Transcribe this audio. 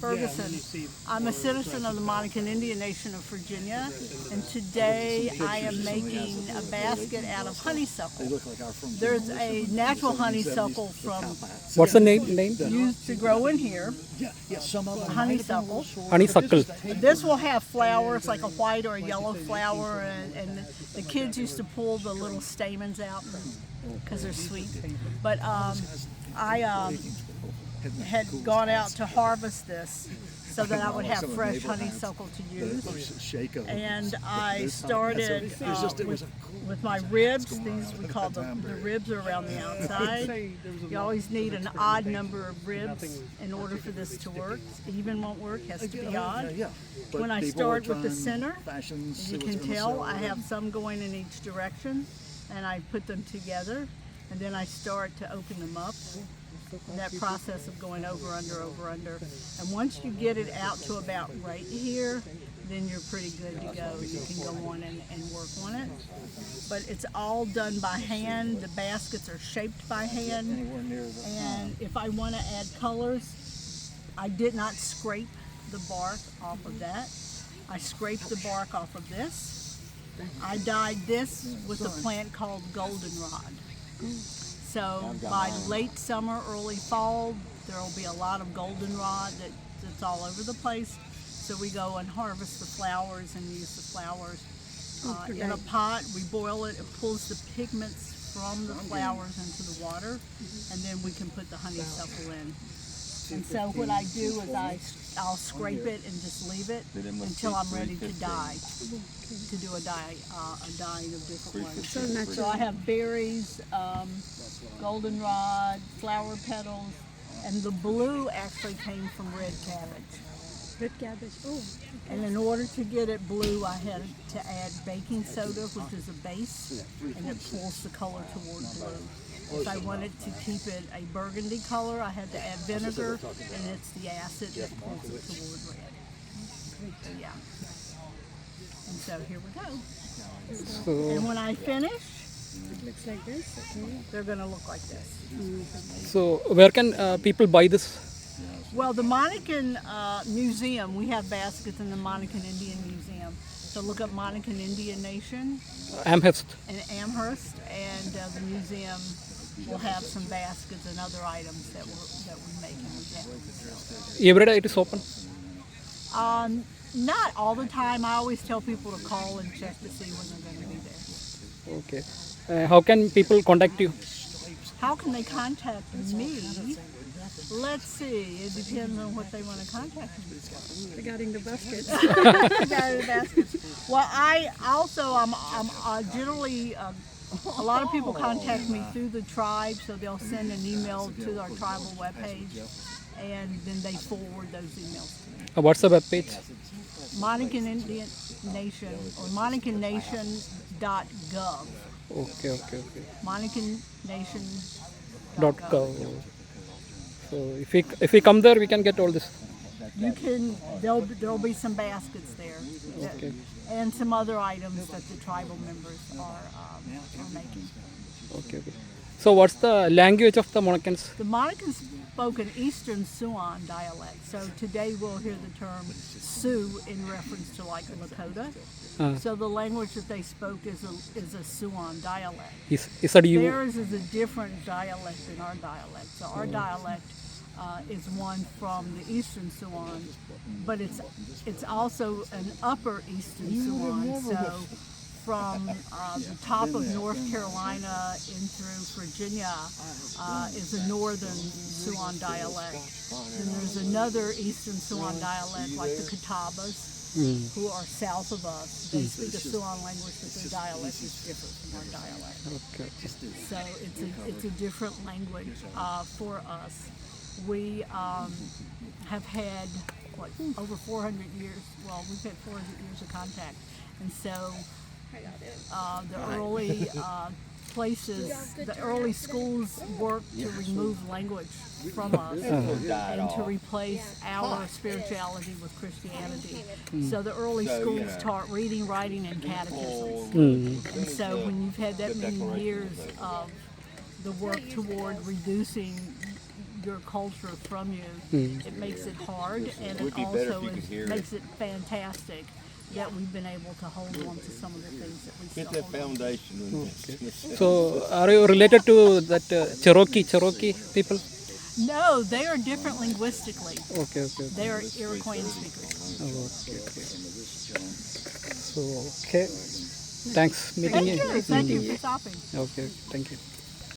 Ferguson. I'm a citizen of the Monacan Indian Nation of Virginia, and today I am making a basket out of honeysuckle. There's a natural honeysuckle from What's the name? used to grow in here. Honeysuckle. Honeysuckle. This will have flowers, like a white or a yellow flower, and the kids used to pull the little stamens out because they're sweet. But I had gone out to harvest this so that I would have fresh honeysuckle to use. And I started with my ribs. These we call the ribs are around the outside. You always need an odd number of ribs in order for this to work. Even won't work, has to be odd. When I start with the center, as you can tell, I have some going in each direction, and I put them together, and then I start to open them up. And that process of going over, under. And once you get it out to about right here, then you're pretty good to go. You can go on and work on it. But it's all done by hand. The baskets are shaped by hand. And if I want to add colors, I did not scrape the bark off of that. I scraped the bark off of this. I dyed this with a plant called goldenrod. So by late summer, early fall, there will be a lot of goldenrod that's all over the place. So we go and harvest the flowers and use the flowers in a pot. We boil it. It pulls the pigments from the flowers into the water, and then we can put the honeysuckle in. And so what I do is I'll scrape it and just leave it until I'm ready to dye, to do a dyeing of different ones. So I have berries, goldenrod, flower petals, and the blue actually came from red cabbage. Red cabbage, oh. And in order to get it blue, I had to add baking soda, which is a base, and it pulls the color toward blue. If I wanted to keep it a burgundy color, I had to add vinegar, and it's the acid that pulls it toward red. Yeah. And so here we go. And when I finish, It looks like this, okay. they're going to look like this. So where can people buy this? Well, the Monacan Museum, we have baskets in the Monacan Indian Museum. So look up Monacan Indian Nation Amherst. in Amherst, and the museum will have some baskets and other items that we make and we get. Every day it is open. Not all the time. I always tell people to call and check to see when they're going to be there. Okay. How can people contact you? How can they contact me? Let's see. It depends on what they want to contact me. Regarding the baskets. Regarding the baskets. Well, I'm generally a lot of people contact me through the tribe, so they'll send an email to our tribal webpage, and then they forward those emails to me. What's the web page? Monacan Indian Nation or monacannation.gov. Okay. monacannation.gov. So if we come there, we can get all this. You can. There'll be some baskets there, and some other items that the tribal members are making. Okay. So what's the language of the Monacans? The Monacans spoke an Eastern Siouan dialect. So today we'll hear the term Sioux in reference to like Lakota. So the language that they spoke is a Siouan dialect. Is that you? Theirs is a different dialect than our dialect. So our dialect is one from the Eastern Siouan, but it's also an Upper Eastern Siouan. So from the top of North Carolina in through Virginia is a Northern Siouan dialect. Then there's another Eastern Siouan dialect like the Catawbas, who are south of us. They speak a Siouan language, but their dialect is different from our dialect. Okay. So it's a different language for us. We have had over 400 years. Well, we've had 400 years of contact, and so the early the early schools worked to remove language from us and to replace our spirituality with Christianity. So the early schools taught reading, writing, and catechisms. And so when you've had that many years of the work toward reducing your culture from you, it makes it hard, and Would it be better also if you could hear makes it fantastic that we've been able to hold on to some of the things that we still Get that hold on to. foundation. And So are you related to that Cherokee people? No, they are different linguistically. Okay. They are Iroquoian speakers. Okay. So okay. Thanks meeting Thank you. you. Thank you for stopping. Okay. Thank you.